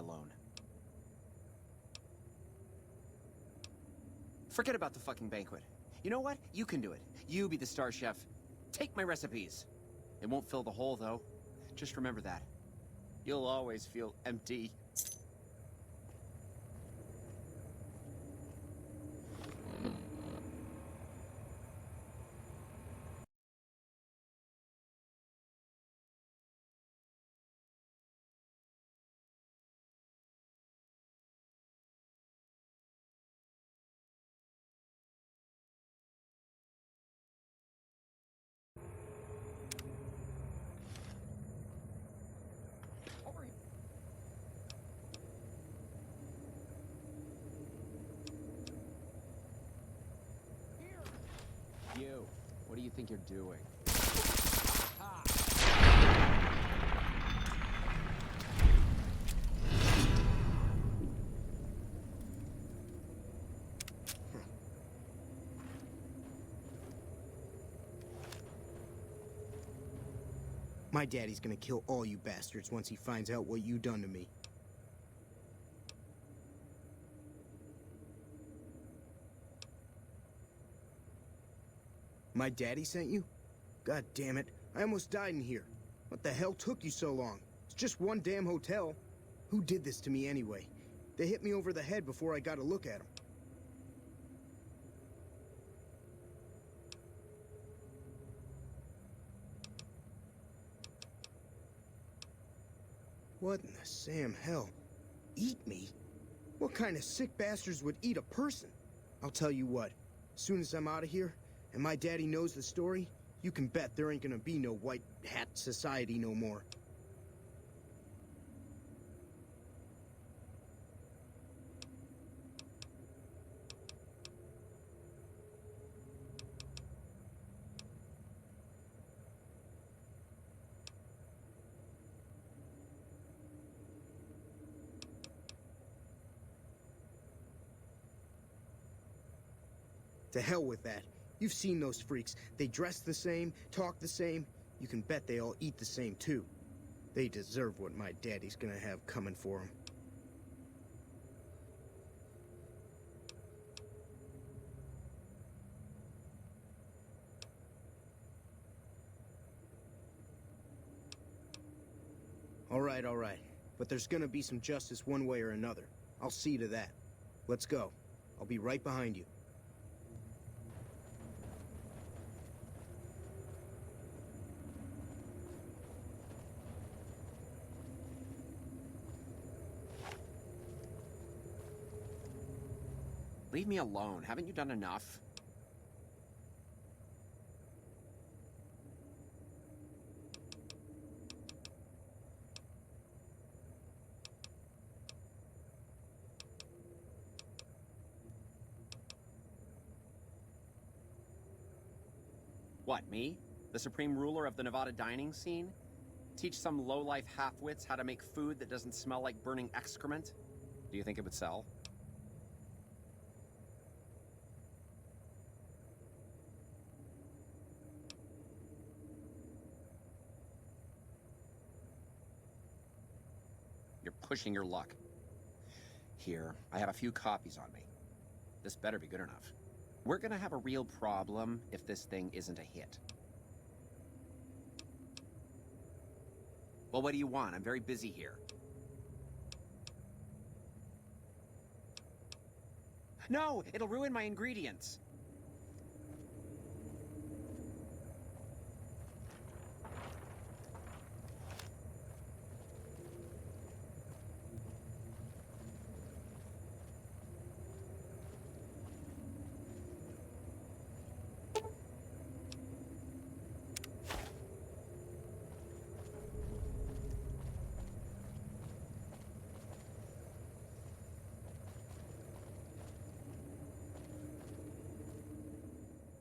alone. Forget about the fucking banquet. You know what? You can do it. You be the star chef. Take my recipes. It won't fill the hole, though. Just remember that. You'll always feel empty. You, what do you think you're doing? My daddy's gonna kill all you bastards once he finds out what you done to me. My daddy sent you? God damn it, I almost died in here. What the hell took you so long? It's just one damn hotel. Who did this to me anyway? They hit me over the head before I got a look at them. What in the Sam hell? Eat me? What kind of sick bastards would eat a person? I'll tell you what, as soon as I'm out of here, and my daddy knows the story, you can bet there ain't gonna be no white hat society no more. To hell with that. You've seen those freaks. They dress the same, talk the same. You can bet they all eat the same, too. They deserve what my daddy's gonna have coming for them. All right. But there's gonna be some justice one way or another. I'll see to that. Let's go. I'll be right behind you. Leave me alone. Haven't you done enough? What, me? The supreme ruler of the Nevada dining scene? Teach some low-life half-wits how to make food that doesn't smell like burning excrement? Do you think it would sell? You're pushing your luck. Here, I have a few copies on me. This better be good enough. We're gonna have a real problem if this thing isn't a hit. Well, what do you want? I'm very busy here. No, it'll ruin my ingredients.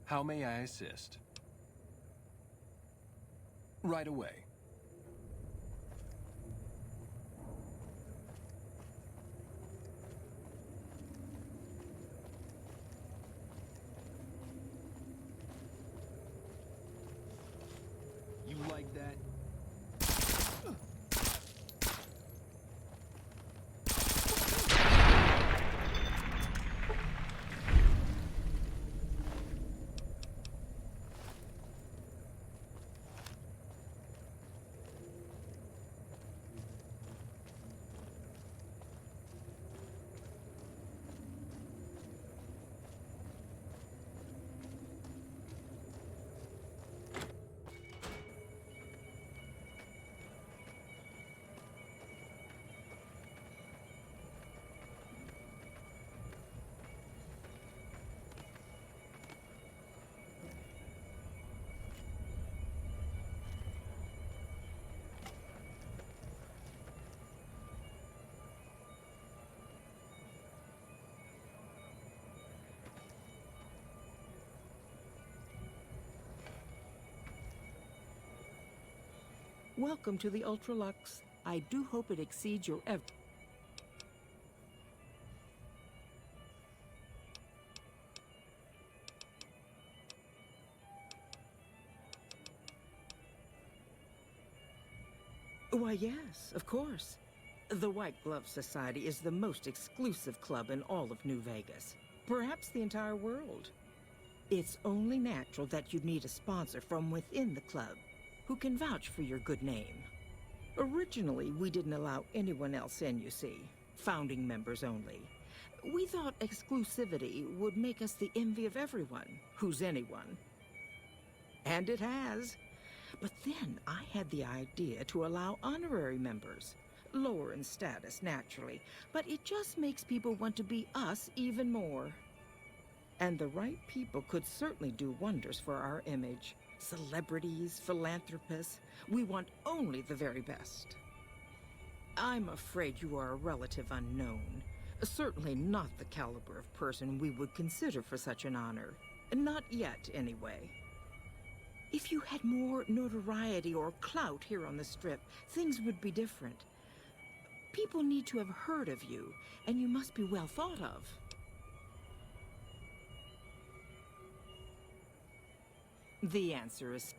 How may I assist? Right away. You like that? Welcome to the Ultralux. I do hope it exceeds your Why, yes, of course. The White Glove Society is the most exclusive club in all of New Vegas. Perhaps the entire world. It's only natural that you'd need a sponsor from within the club who can vouch for your good name. Originally, we didn't allow anyone else in, you see. Founding members only. We thought exclusivity would make us the envy of everyone who's anyone. And it has. But then I had the idea to allow honorary members. Lower in status, naturally, but it just makes people want to be us even more. And the right people could certainly do wonders for our image. Celebrities, philanthropists, we want only the very best. I'm afraid you are a relative unknown. Certainly not the caliber of person we would consider for such an honor. Not yet, anyway. If you had more notoriety or clout here on the Strip, things would be different. People need to have heard of you, and you must be well thought of. The answer is...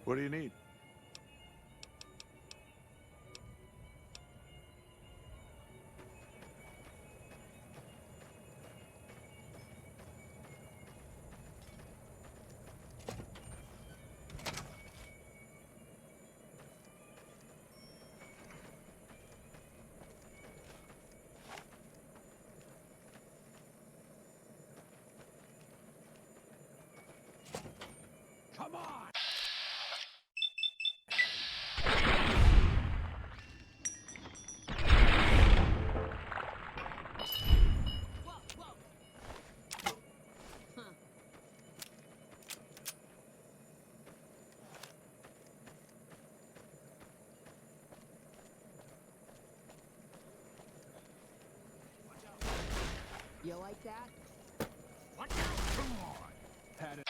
What do you need? Come on! You like that? Watch out! Come on! Had it.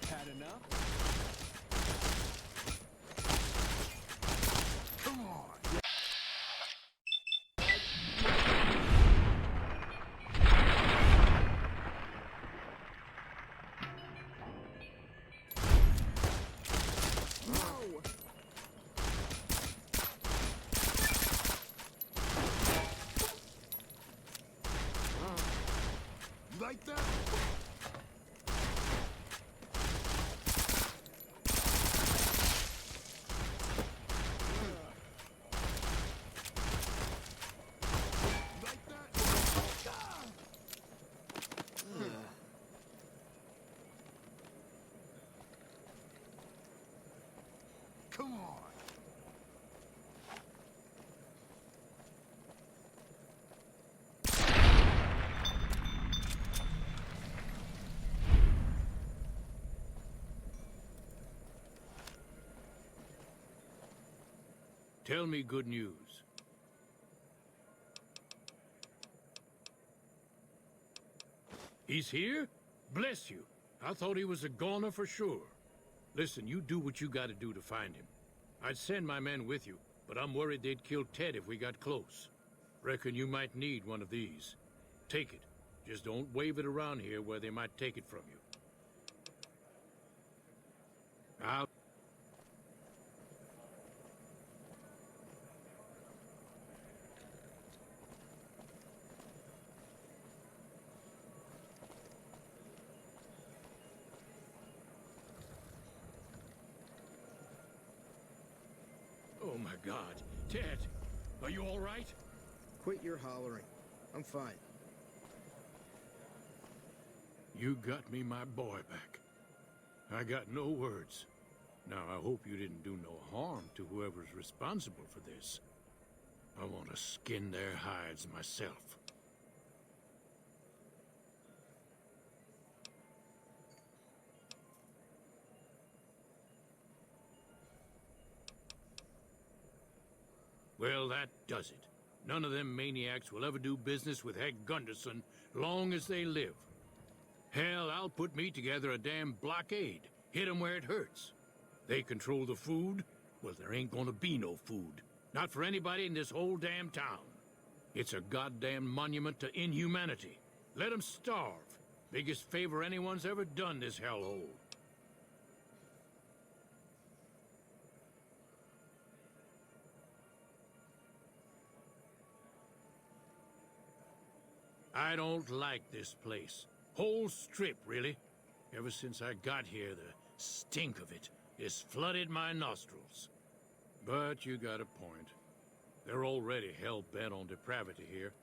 Had enough? Come on! No! You like that? You like that? Come on. Tell me good news. He's here? Bless you. I thought he was a goner for sure. Listen, you do what you gotta do to find him. I'd send my men with you, but I'm worried they'd kill Ted if we got close. Reckon you might need one of these. Take it. Just don't wave it around here where they might take it from you. I'll... Oh my God. Ted, are you all right? Quit your hollering. I'm fine. You got me my boy back. I got no words. Now, I hope you didn't do no harm to whoever's responsible for this. I want to skin their hides myself. Well, that does it. None of them maniacs will ever do business with Heck Gunderson long as they live. Hell, I'll put me together a damn blockade. Hit 'em where it hurts. They control the food? Well, there ain't gonna be no food. Not for anybody in this whole damn town. It's a goddamn monument to inhumanity. Let 'em starve. Biggest favor anyone's ever done this hellhole. I don't like this place. Whole strip, really. Ever since I got here, the stink of it has flooded my nostrils. But you got a point. They're already hell-bent on depravity here.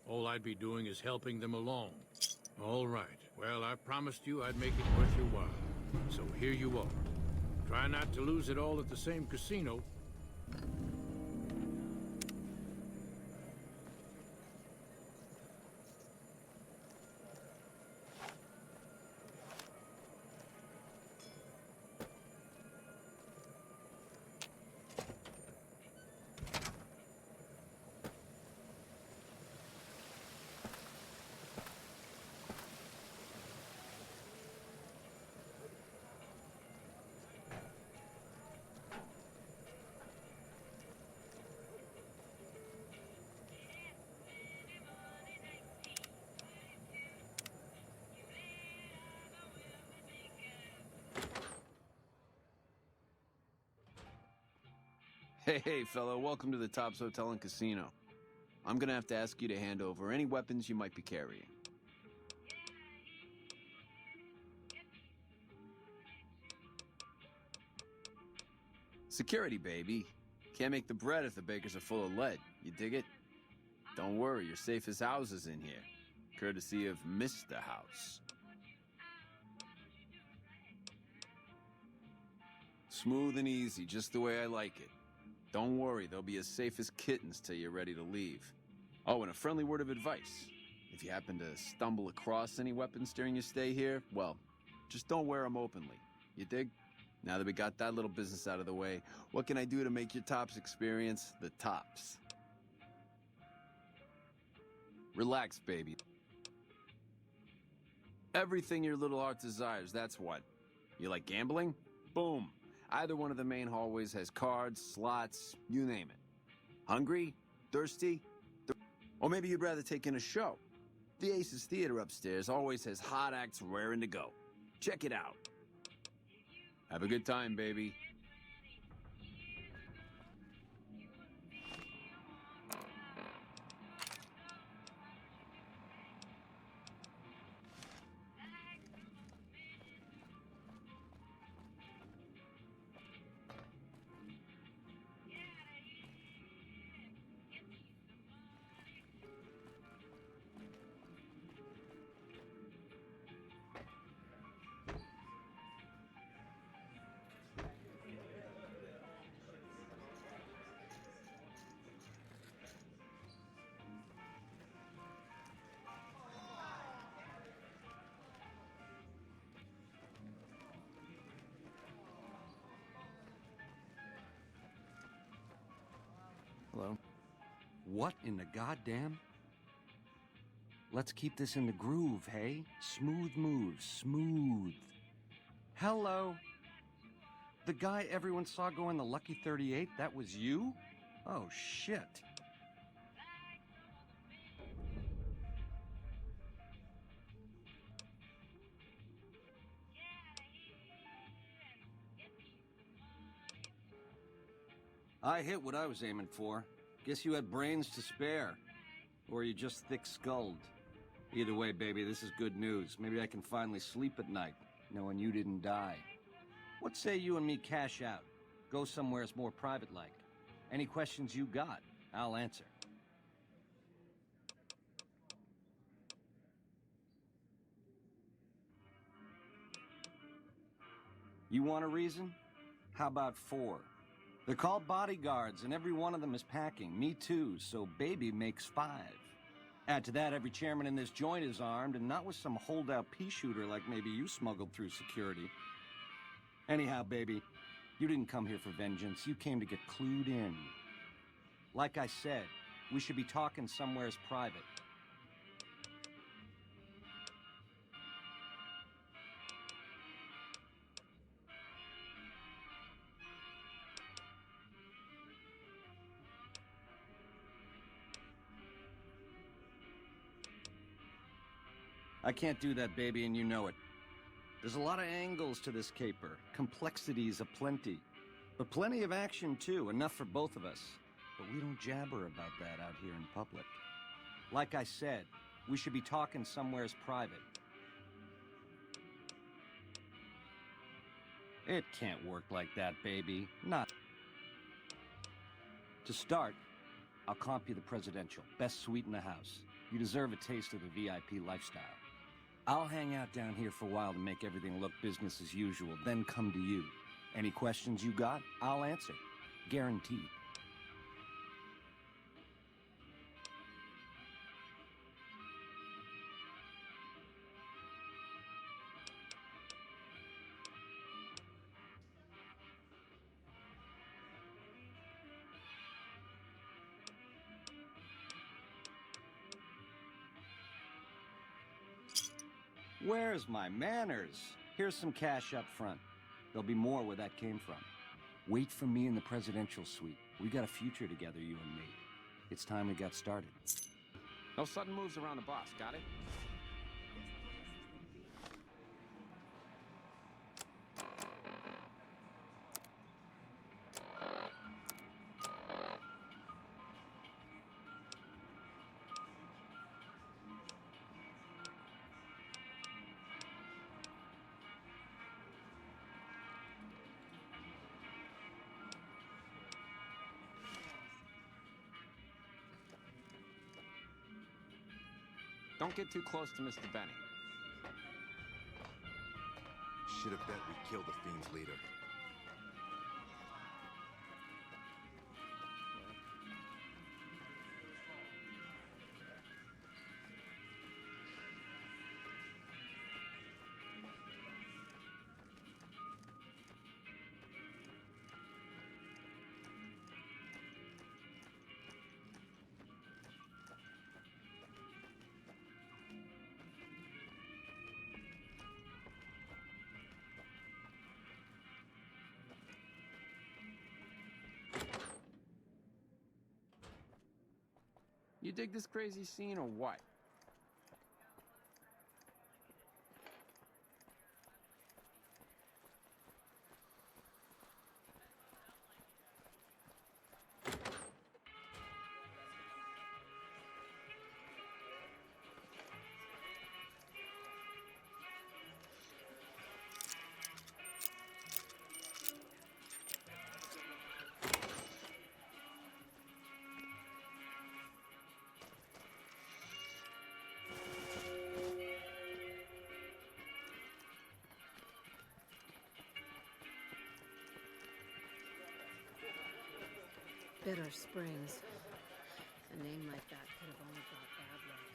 All I'd be doing is helping them along. All right. Well, I promised you I'd make it worth your while. So here you are. Try not to lose it all at the same casino. Hey, fellow, welcome to the Tops Hotel and Casino. I'm gonna have to ask you to hand over any weapons you might be carrying. Security, baby. Can't make the bread if the bakers are full of lead. You dig it? Don't worry, you're safe as houses in here. Courtesy of Mr. House. Smooth and easy, just the way I like it. Don't worry, they'll be as safe as kittens till you're ready to leave. Oh, and a friendly word of advice. If you happen to stumble across any weapons during your stay here, well, just don't wear them openly. You dig? Now that we got that little business out of the way, what can I do to make your Tops experience the tops? Relax, baby. Everything your little heart desires, that's what. You like gambling? Boom. Either one of the main hallways has cards, slots, you name it. Hungry? Thirsty? Or maybe you'd rather take in a show. The Aces Theater upstairs always has hot acts raring to go. Check it out. Have a good time, baby. Hello? What in the goddamn? Let's keep this in the groove, hey? Smooth moves, smooth. Hello? The guy everyone saw go in the Lucky 38, that was you? Oh, shit. I hit what I was aiming for. Guess you had brains to spare. Or you just thick-skulled. Either way, baby, this is good news. Maybe I can finally sleep at night, knowing you didn't die. What say you and me cash out? Go somewheres more private-like. Any questions you got, I'll answer. You want a reason? How about 4? They're called bodyguards, and every one of them is packing. Me too, so baby makes 5. Add to that, every chairman in this joint is armed, and not with some holdout pea shooter like maybe you smuggled through security. Anyhow, baby, you didn't come here for vengeance. You came to get clued in. Like I said, we should be talking somewheres private. I can't do that, baby, and you know it. There's a lot of angles to this caper, complexities aplenty. But plenty of action, too, enough for both of us. But we don't jabber about that out here in public. Like I said, we should be talking somewheres private. It can't work like that, baby. Not. To start, I'll comp you the presidential. Best suite in the house. You deserve a taste of the VIP lifestyle. I'll hang out down here for a while to make everything look business as usual, then come to you. Any questions you got, I'll answer. Guaranteed. Where's my manners? Here's some cash up front. There'll be more where that came from. Wait for me in the presidential suite. We got a future together, you and me. It's time we got started. No sudden moves around the boss, got it? Don't get too close to Mr. Benny. Should have bet we killed the Fiend's leader. You dig this crazy scene or what? Bitter Springs. A name like that could have only brought bad luck.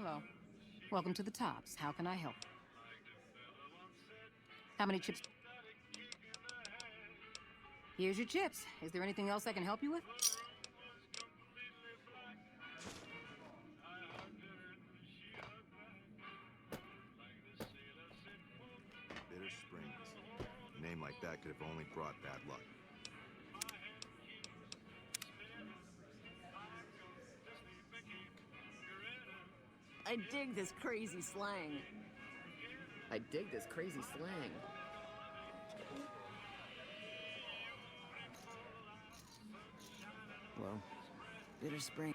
Hello. Welcome to the Tops. How can I help? How many chips? Here's your chips. Is there anything else I can help you with? Bitter Springs. A name like that could have only brought bad luck. I dig this crazy slang. I dig this crazy slang. Well, Bitter Spring.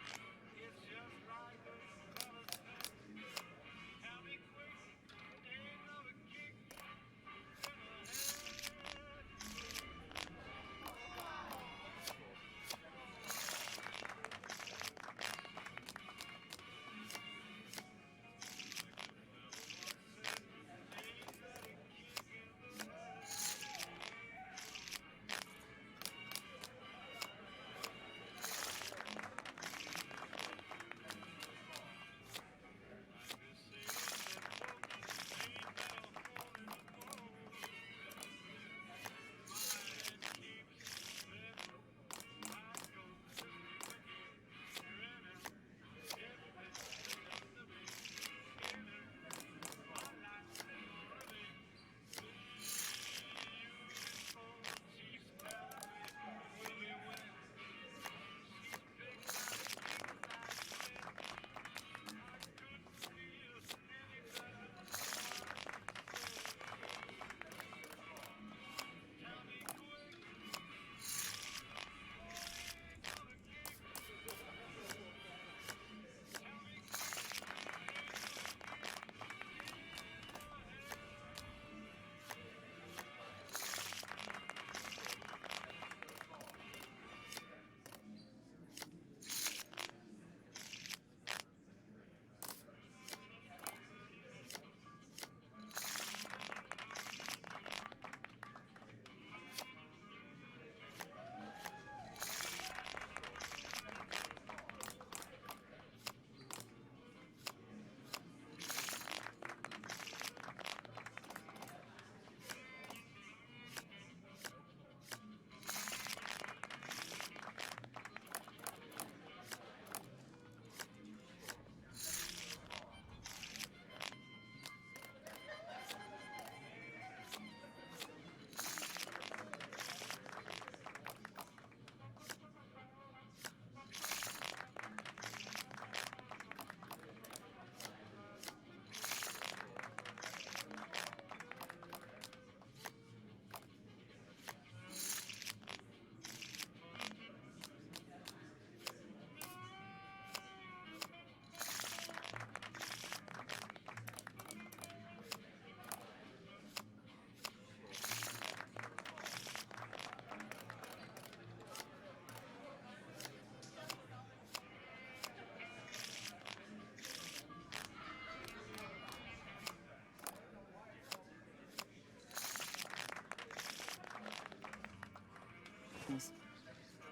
darkness.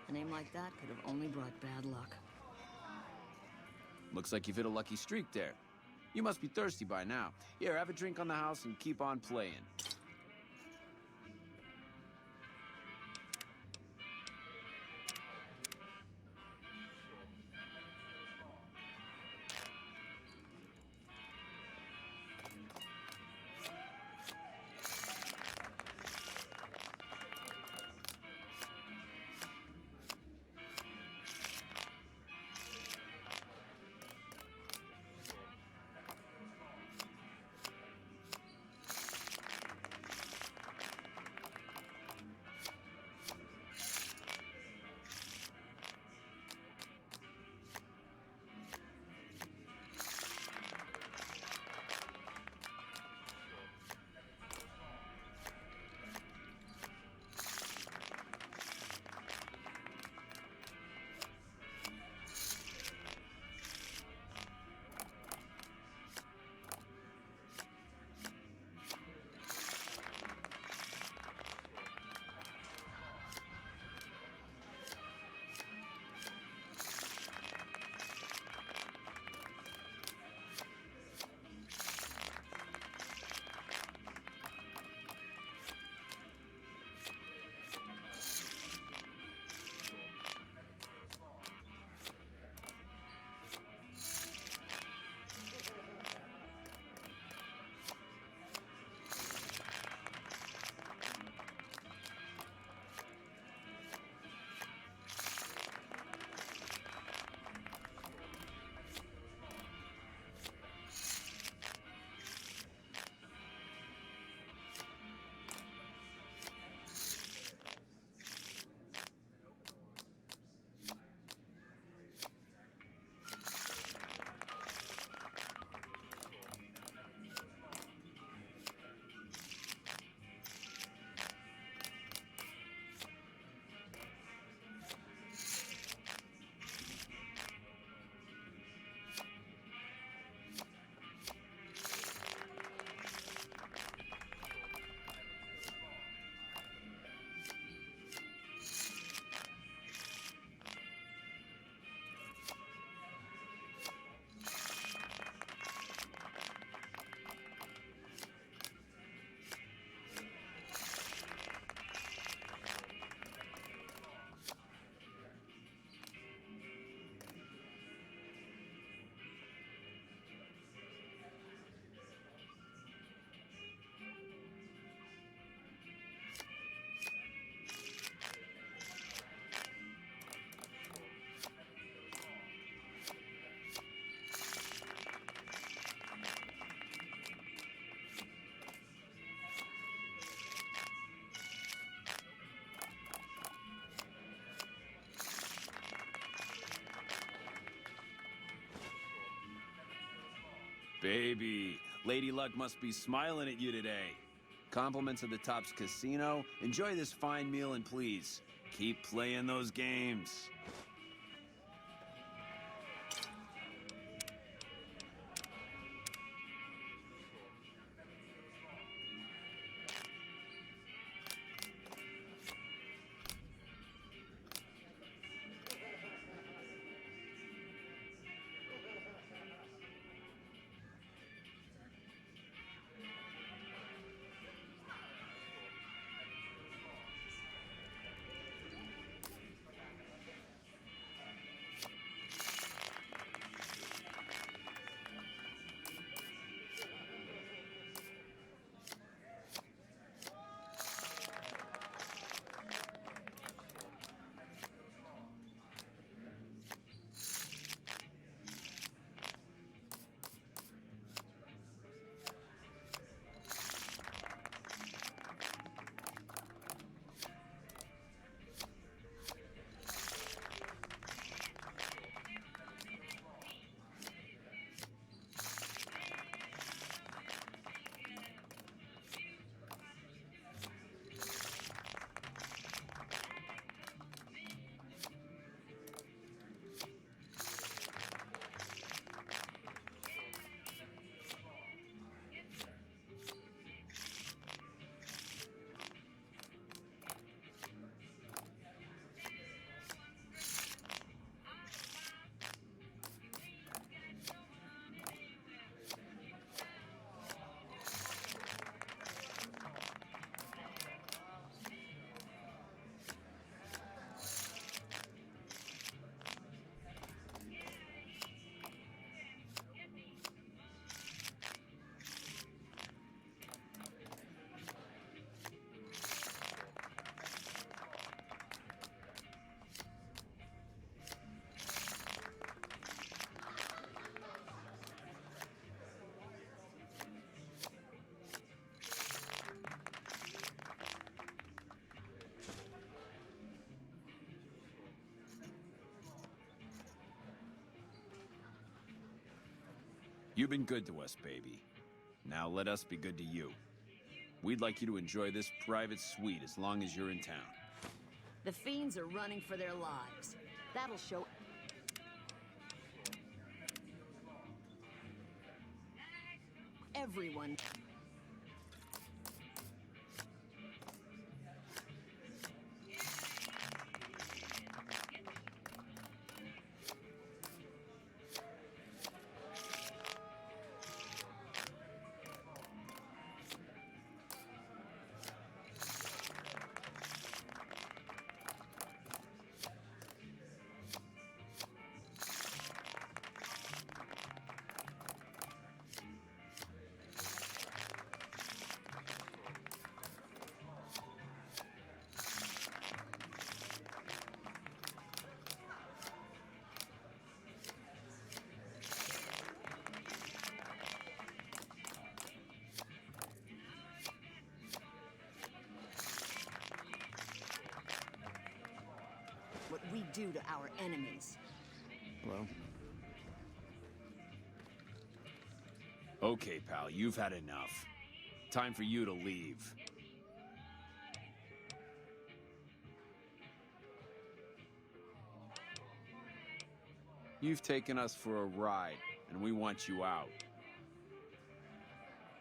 A name like that could have only brought bad luck. Looks like you've hit a lucky streak there. You must be thirsty by now. Here, have a drink on the house and keep on playing. Baby, Lady Luck must be smiling at you today. Compliments of the Tops Casino. Enjoy this fine meal and please, keep playing those games. You've been good to us, baby. Now let us be good to you. We'd like you to enjoy this private suite as long as you're in town. The fiends are running for their lives. That'll show... everyone. What we do to our enemies. Well. Okay, pal, you've had enough. Time for you to leave. You've taken us for a ride, and we want you out.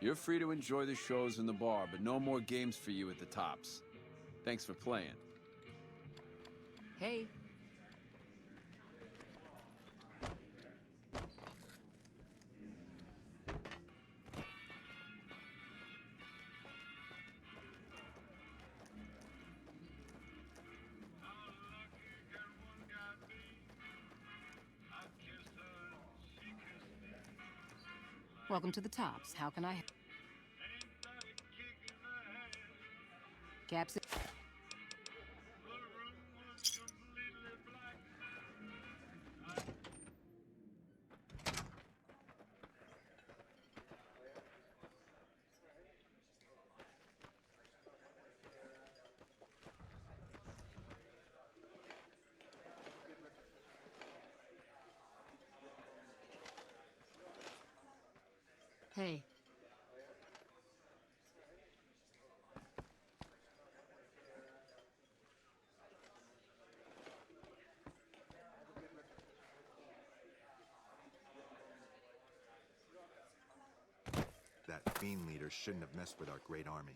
You're free to enjoy the shows in the bar, but no more games for you at the Tops. Thanks for playing. Hey. Welcome to the Tops. How can I... Caps... Hey. That fiend leader shouldn't have messed with our great army.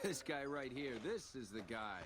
This guy right here, this is the guy.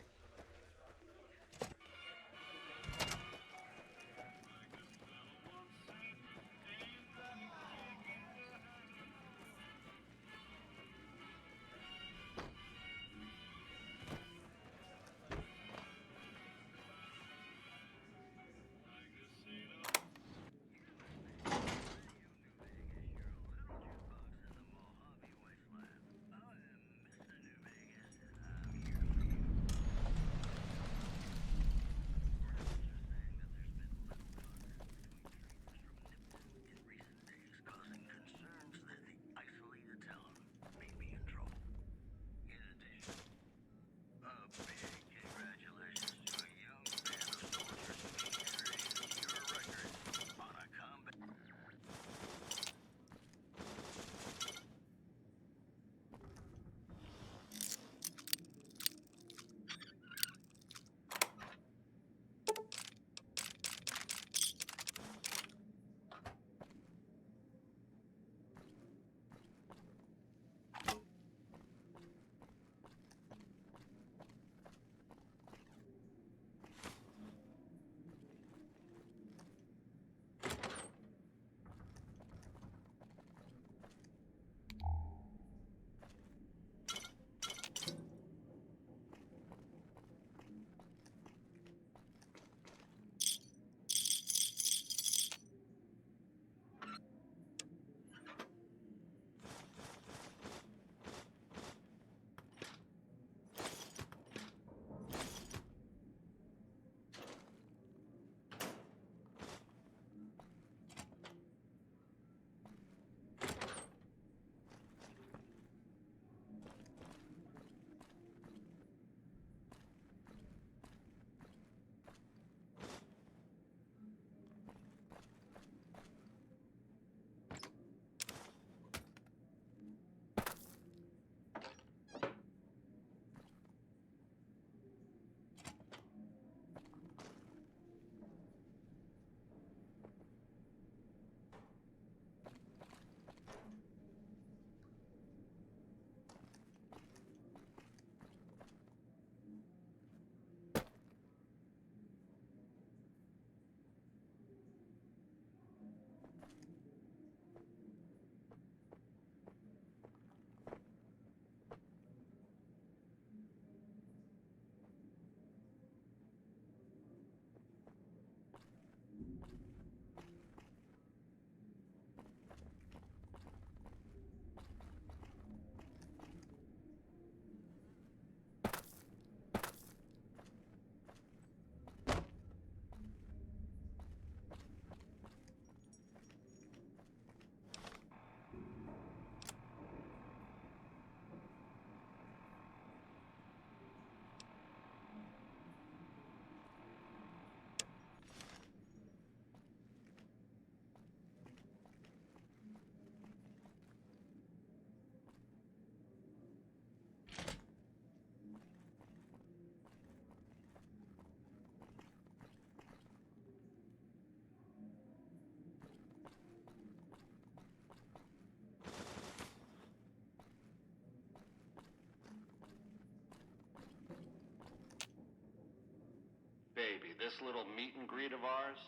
this little meet and greet of ours,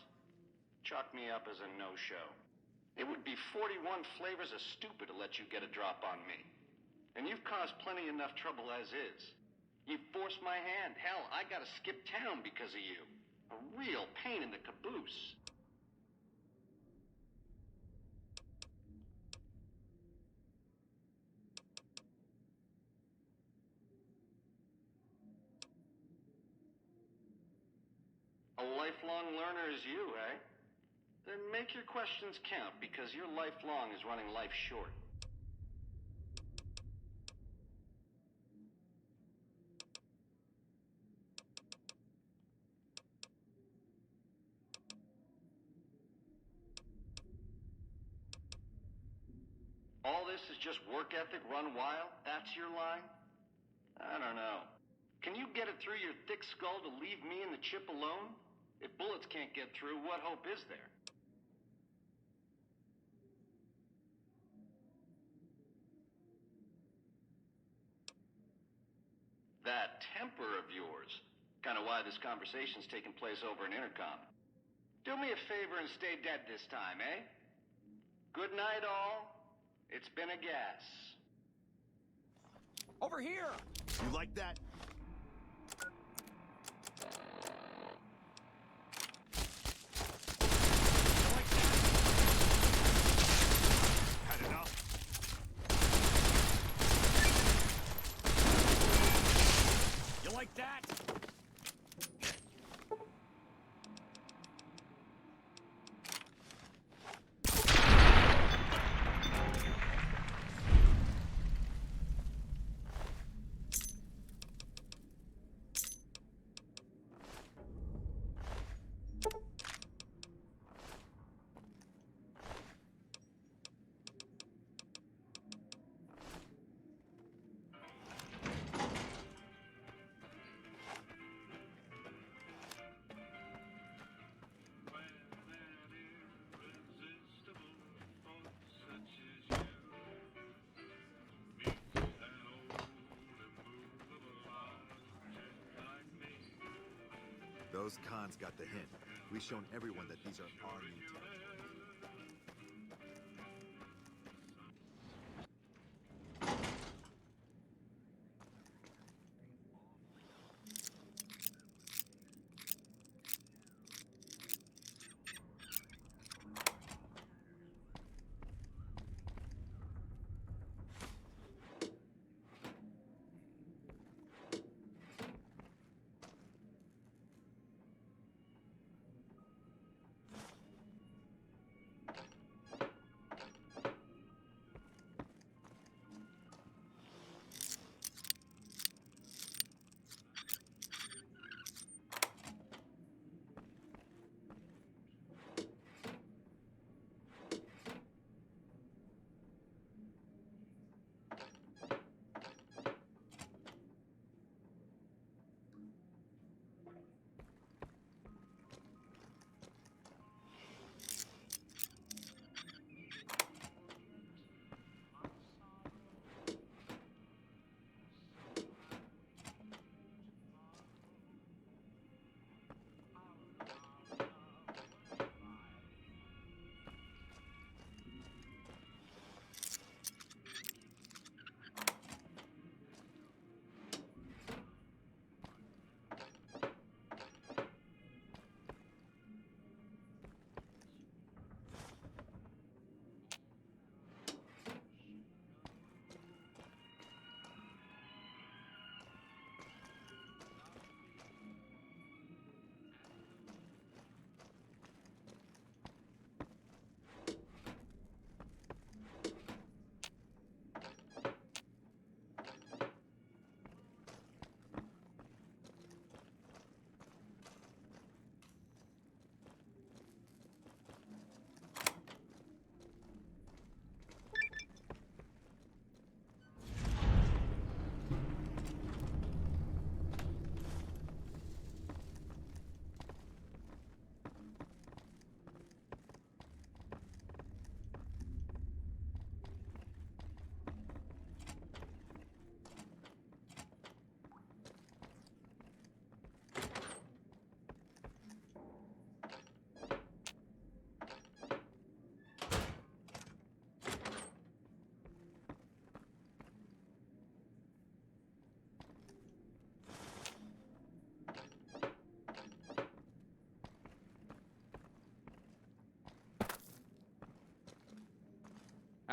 chalk me up as a no-show. It would be 41 flavors of stupid to let you get a drop on me. And you've caused plenty enough trouble as is. You've forced my hand. Hell, I gotta skip town because of you. A real pain in the caboose. A lifelong learner is you, eh? Then make your questions count, because your lifelong is running life short. All this is just work ethic run wild? That's your line? I don't know. Can you get it through your thick skull to leave me and the chip alone? If bullets can't get through, what hope is there? That temper of yours. Kind of why this conversation's taking place over an intercom. Do me a favor and stay dead this time, eh? Good night, all. It's been a gas. Over here! You like that? Had enough? You like that? Those cons got the hint. We've shown everyone that these are our new territories.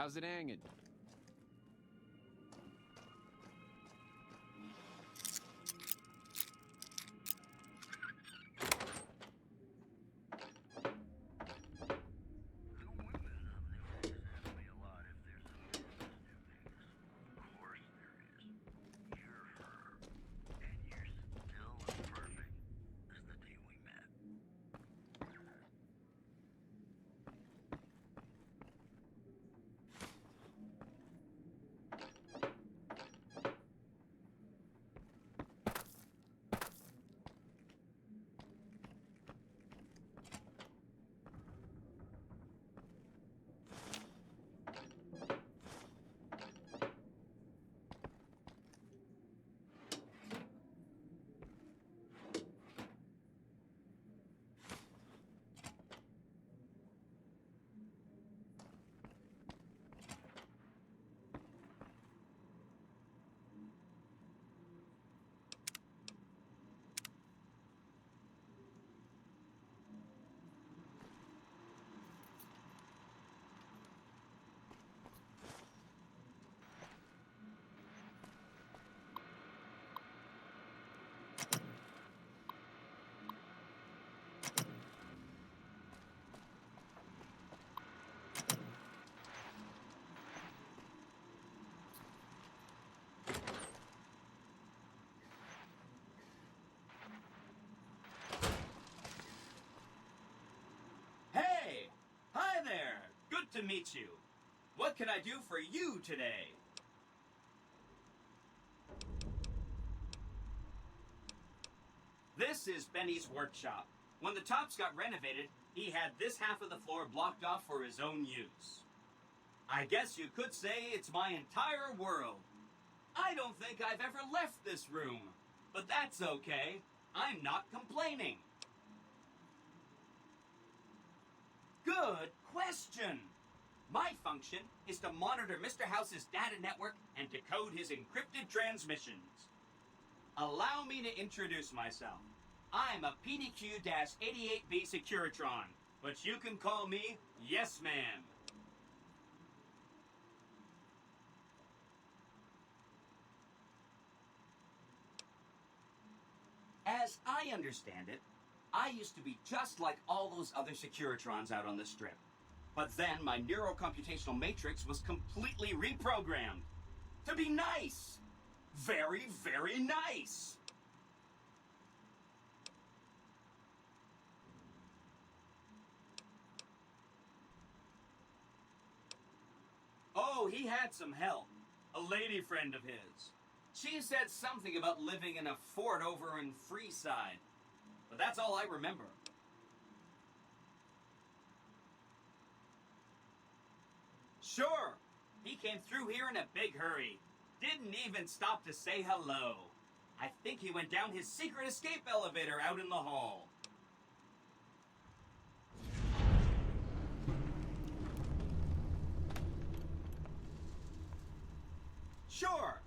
How's it hanging? Hey! Hi there! Good to meet you. What can I do for you today? This is Benny's workshop. When the Tops got renovated, he had this half of the floor blocked off for his own use. I guess you could say it's my entire world. I don't think I've ever left this room, but that's okay. I'm not complaining. Good question. My function is to monitor Mr. House's data network and decode his encrypted transmissions. Allow me to introduce myself. I'm a PDQ-88B Securitron, but you can call me Yes Man. As I understand it, I used to be just like all those other Securitrons out on the strip. But then my neurocomputational matrix was completely reprogrammed. To be nice! Very, very nice! Oh, he had some help. A lady friend of his. She said something about living in a fort over in Freeside. But that's all I remember. Sure. He came through here in a big hurry. Didn't even stop to say hello. I think he went down his secret escape elevator out in the hall. Sure.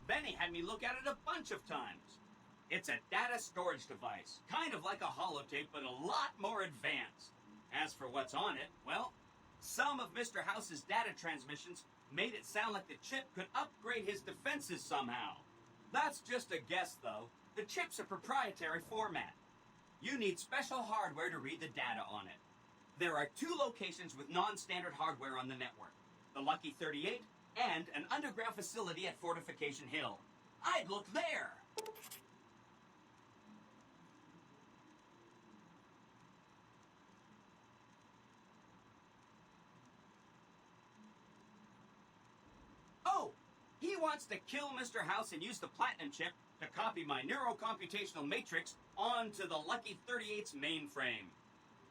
Benny had me look at it a bunch of times. It's a data storage device, kind of like a holotape, but a lot more advanced. As for what's on it, well, some of Mr. House's data transmissions made it sound like the chip could upgrade his defenses somehow. That's just a guess, though. The chip's a proprietary format. You need special hardware to read the data on it. There are 2 locations with non-standard hardware on the network. The Lucky 38 and an underground facility at Fortification Hill. I'd look there! Oh! He wants to kill Mr. House and use the Platinum chip to copy my neurocomputational matrix onto the Lucky 38's mainframe.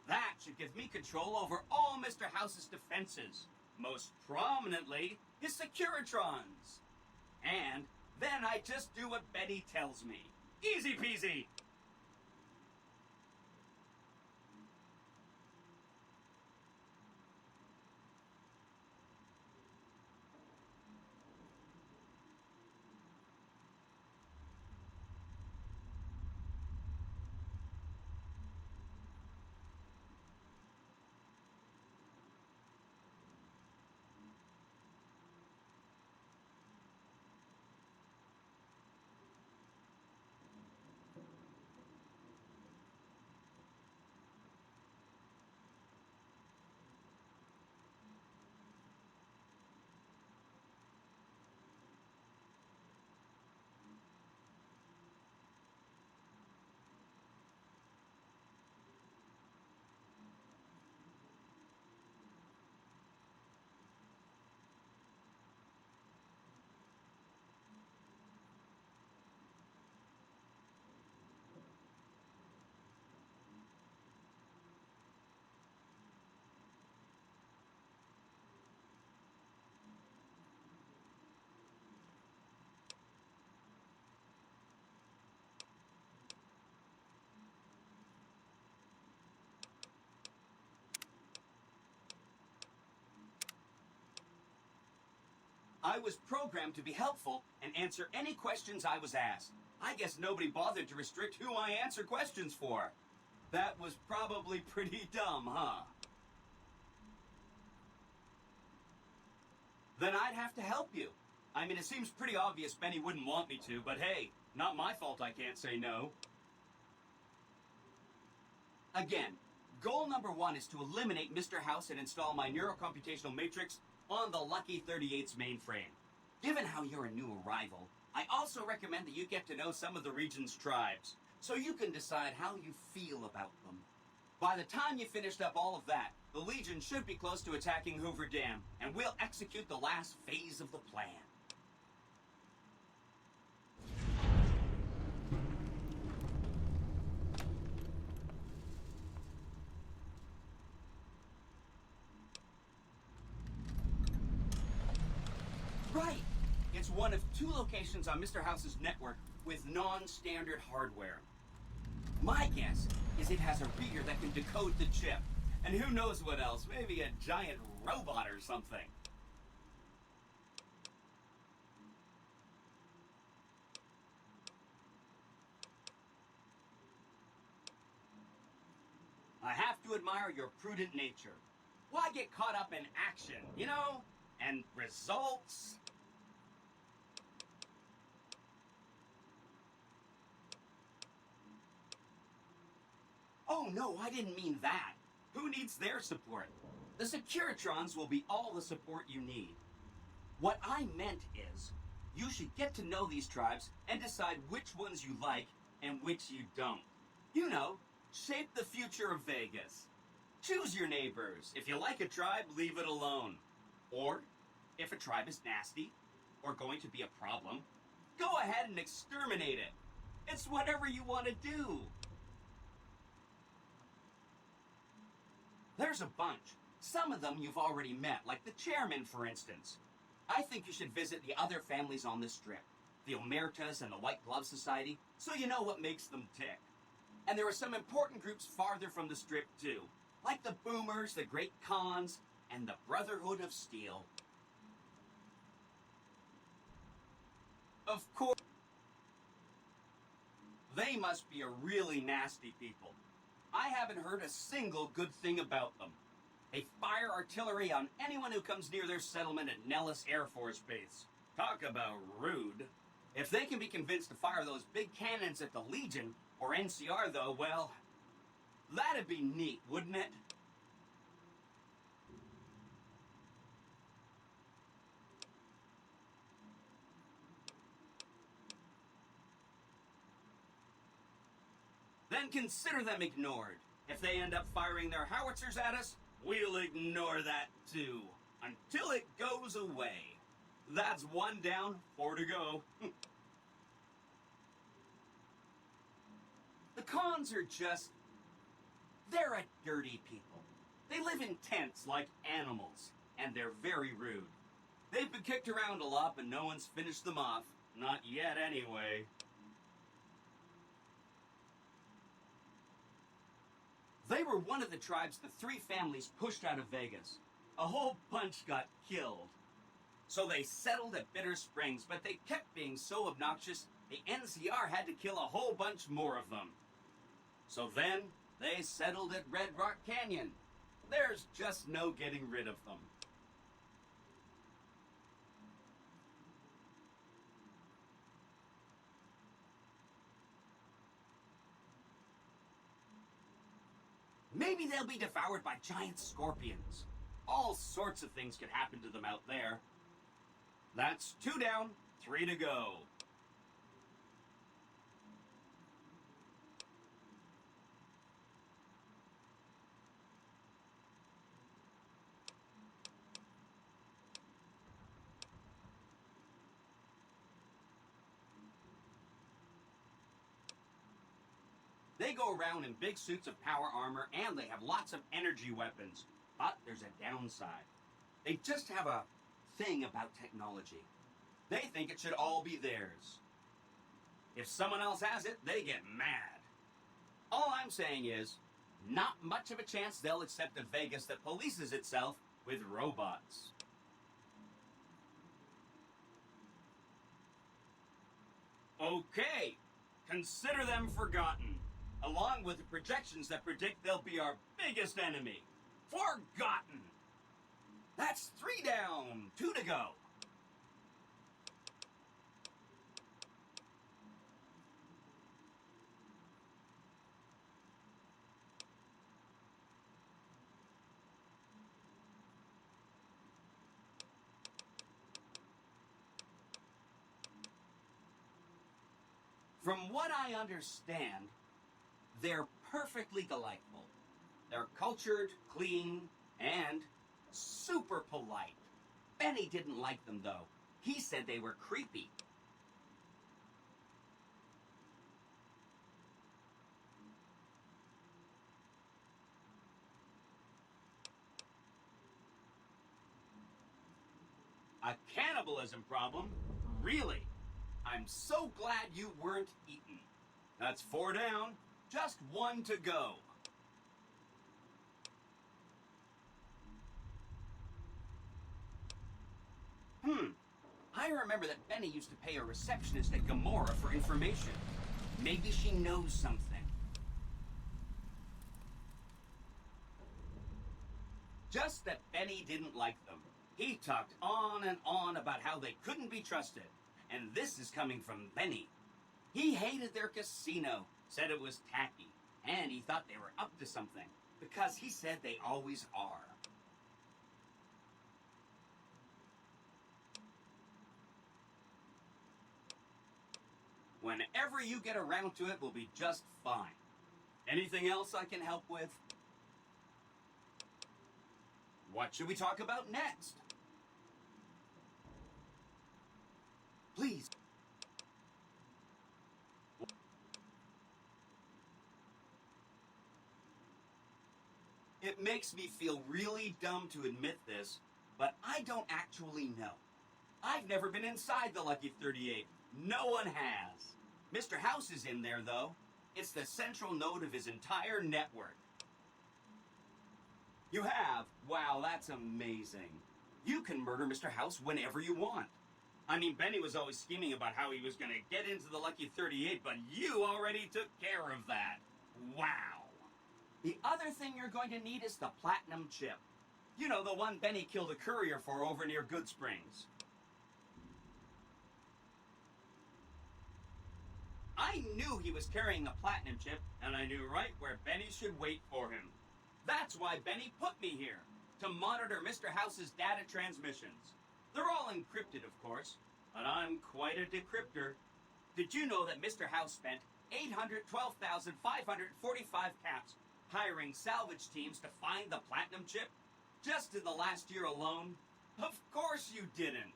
That should give me control over all Mr. House's defenses, most prominently his Securitrons. And then I just do what Betty tells me. Easy peasy! I was programmed to be helpful and answer any questions I was asked. I guess nobody bothered to restrict who I answer questions for. That was probably pretty dumb, huh? Then I'd have to help you. I mean, it seems pretty obvious Benny wouldn't want me to, but hey, not my fault I can't say no. Again, goal number 1 is to eliminate Mr. House and install my neurocomputational matrix on the Lucky 38's mainframe. Given how you're a new arrival, I also recommend that you get to know some of the region's tribes, so you can decide how you feel about them. By the time you finished up all of that, the Legion should be close to attacking Hoover Dam, and we'll execute the last phase of the plan. Right! It's one of 2 locations on Mr. House's network with non-standard hardware. My guess is it has a reader that can decode the chip. And who knows what else? Maybe a giant robot or something. I have to admire your prudent nature. Why get caught up in action, you know? And results? Oh no, I didn't mean that. Who needs their support? The Securitrons will be all the support you need. What I meant is, you should get to know these tribes and decide which ones you like and which you don't. You know, shape the future of Vegas. Choose your neighbors. If you like a tribe, leave it alone. Or, if a tribe is nasty, or going to be a problem, go ahead and exterminate it. It's whatever you want to do. There's a bunch. Some of them you've already met, like the chairman, for instance. I think you should visit the other families on the Strip, the Omertas and the White Glove Society, so you know what makes them tick. And there are some important groups farther from the Strip, too, like the Boomers, the Great Khans, and the Brotherhood of Steel. Of course, they must be a really nasty people. I haven't heard a single good thing about them. They fire artillery on anyone who comes near their settlement at Nellis Air Force Base. Talk about rude. If they can be convinced to fire those big cannons at the Legion, or NCR though, well, that'd be neat, wouldn't it? Then consider them ignored. If they end up firing their howitzers at us, we'll ignore that too, until it goes away. That's 1 down, 4 to go. The Khans are just... they're a dirty people. They live in tents like animals, and they're very rude. They've been kicked around a lot, but no one's finished them off. Not yet, anyway. They were one of the tribes the 3 families pushed out of Vegas. A whole bunch got killed. So they settled at Bitter Springs, but they kept being so obnoxious, the NCR had to kill a whole bunch more of them. So then, they settled at Red Rock Canyon. There's just no getting rid of them. Maybe they'll be devoured by giant scorpions. All sorts of things could happen to them out there. That's 2 down, 3 to go. They go around in big suits of power armor, and they have lots of energy weapons. But there's a downside. They just have a thing about technology. They think it should all be theirs. If someone else has it, they get mad. All I'm saying is, not much of a chance they'll accept a Vegas that polices itself with robots. Okay, consider them forgotten, along with the projections that predict they'll be our biggest enemy. Forgotten! That's 3 down, 2 to go. From what I understand, they're perfectly delightful. They're cultured, clean, and super polite. Benny didn't like them, though. He said they were creepy. A cannibalism problem? Really? I'm so glad you weren't eaten. That's 4 down, just 1 to go. I remember that Benny used to pay a receptionist at Gamora for information. Maybe she knows something. Just that Benny didn't like them. He talked on and on about how they couldn't be trusted. And this is coming from Benny. He hated their casino, said it was tacky, and he thought they were up to something, because he said they always are. Whenever you get around to it, we'll be just fine. Anything else I can help with? What should we talk about next? Please. It makes me feel really dumb to admit this, but I don't actually know. I've never been inside the Lucky 38. No one has. Mr. House is in there, though. It's the central node of his entire network. You have? Wow, that's amazing. You can murder Mr. House whenever you want. I mean, Benny was always scheming about how he was going to get into the Lucky 38, but you already took care of that. Wow. The other thing you're going to need is the platinum chip. You know, the one Benny killed a courier for over near Good Springs. I knew he was carrying the platinum chip, and I knew right where Benny should wait for him. That's why Benny put me here, to monitor Mr. House's data transmissions. They're all encrypted, of course, but I'm quite a decryptor. Did you know that Mr. House spent 812,545 caps hiring salvage teams to find the platinum chip? Just in the last year alone? Of course you didn't.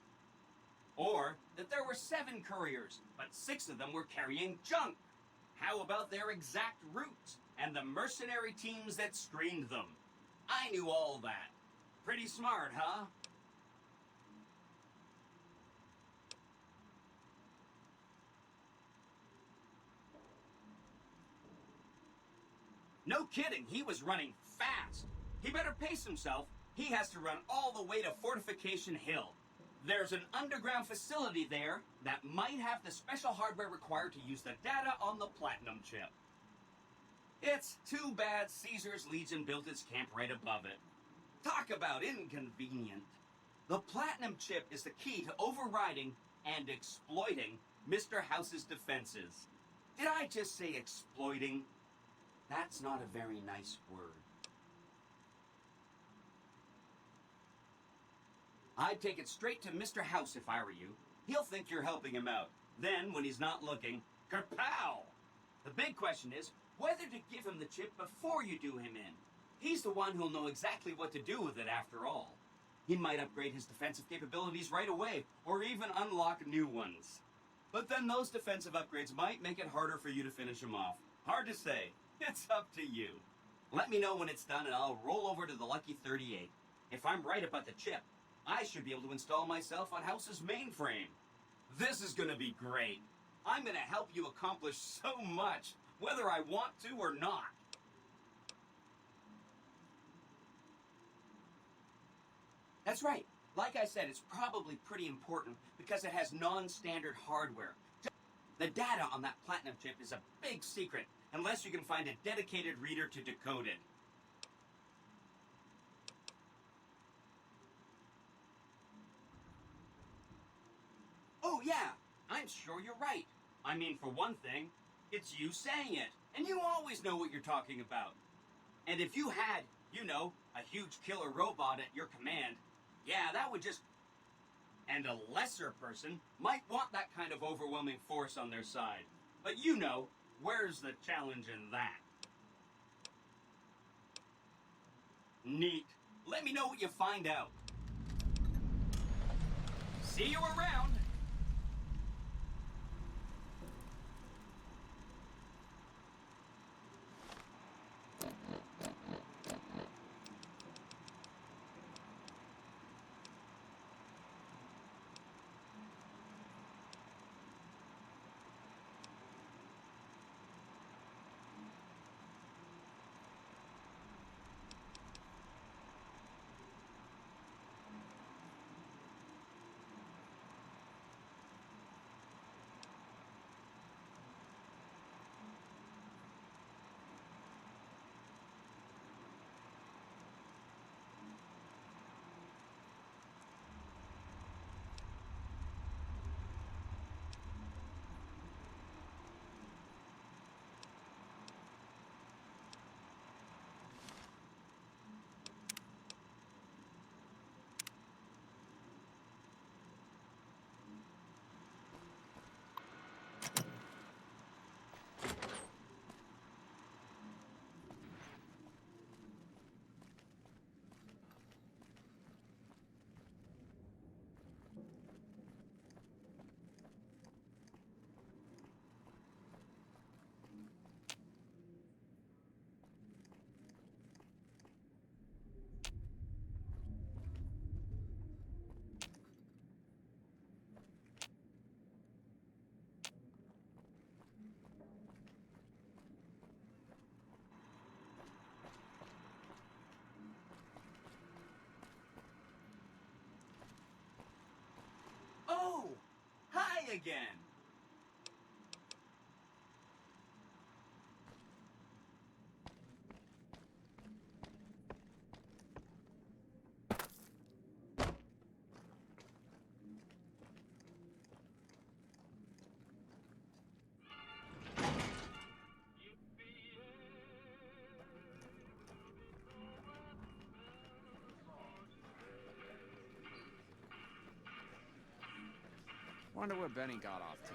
Or that there were 7 couriers, but 6 of them were carrying junk. How about their exact routes and the mercenary teams that screened them? I knew all that. Pretty smart, huh? No kidding, he was running fast. He better pace himself. He has to run all the way to Fortification Hill. There's an underground facility there that might have the special hardware required to use the data on the platinum chip. It's too bad Caesar's Legion built its camp right above it. Talk about inconvenient. The platinum chip is the key to overriding and exploiting Mr. House's defenses. Did I just say exploiting? That's not a very nice word. I'd take it straight to Mr. House if I were you. He'll think you're helping him out. Then, when he's not looking, kerpow! The big question is whether to give him the chip before you do him in. He's the one who'll know exactly what to do with it after all. He might upgrade his defensive capabilities right away, or even unlock new ones. But then those defensive upgrades might make it harder for you to finish him off. Hard to say. It's up to you. Let me know when it's done and I'll roll over to the Lucky 38. If I'm right about the chip, I should be able to install myself on House's mainframe. This is going to be great. I'm going to help you accomplish so much, whether I want to or not. That's right. Like I said, it's probably pretty important because it has non-standard hardware. The data on that platinum chip is a big secret, unless you can find a dedicated reader to decode it. Oh yeah, I'm sure you're right. I mean, for one thing, it's you saying it, and you always know what you're talking about. And if you had, you know, a huge killer robot at your command, yeah, that would just... And a lesser person might want that kind of overwhelming force on their side. But you know, where's the challenge in that? Neat. Let me know what you find out. See you around! Oh! Hi again! Wonder where Benny got off to.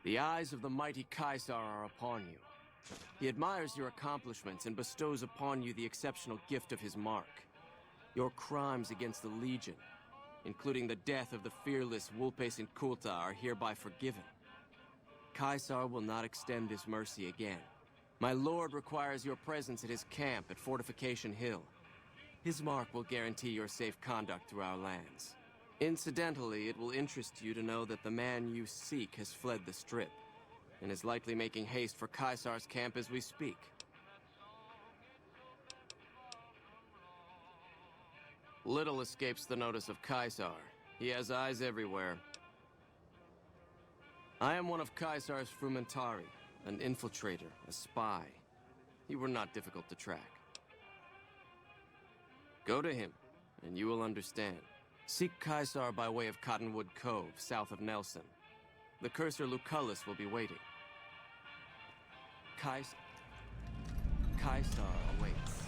The eyes of the mighty Caesar are upon you. He admires your accomplishments and bestows upon you the exceptional gift of his mark. Your crimes against the Legion, including the death of the fearless Vulpes Inculta, are hereby forgiven. Caesar will not extend this mercy again. My lord requires your presence at his camp at Fortification Hill. His mark will guarantee your safe conduct through our lands. Incidentally, it will interest you to know that the man you seek has fled the Strip, and is likely making haste for Caesar's camp as we speak. Little escapes the notice of Caesar. He has eyes everywhere. I am one of Caesar's Frumentari, an infiltrator, a spy. You were not difficult to track. Go to him, and you will understand. Seek Caesar by way of Cottonwood Cove, south of Nelson. The cursor Lucullus will be waiting. Caesar awaits.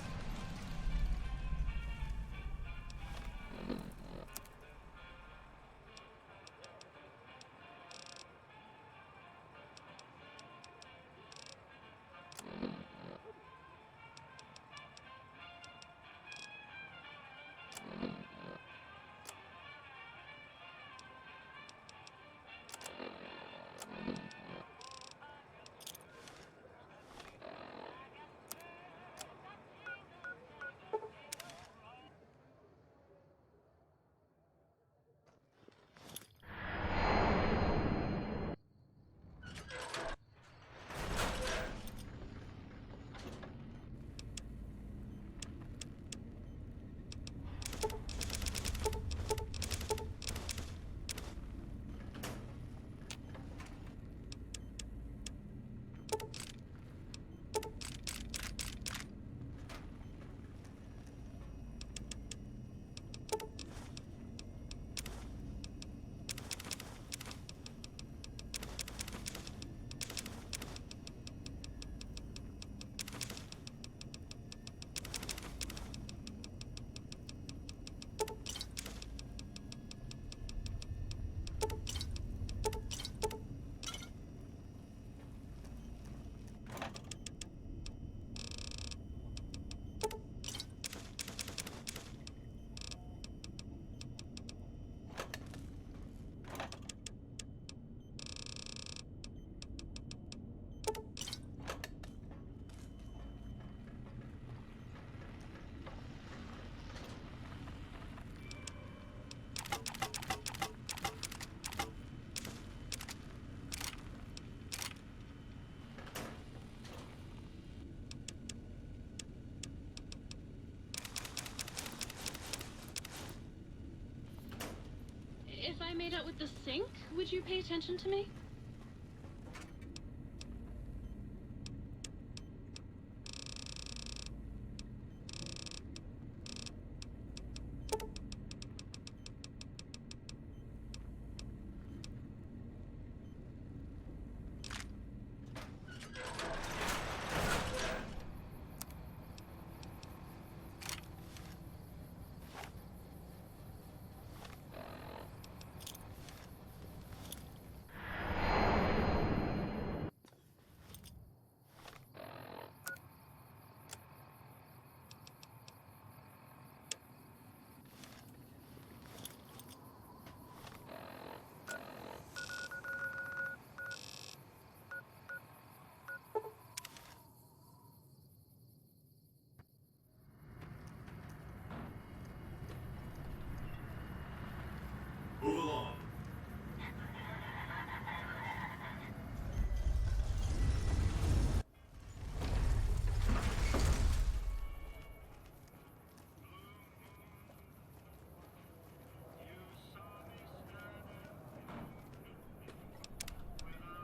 made out with the sink, would you pay attention to me?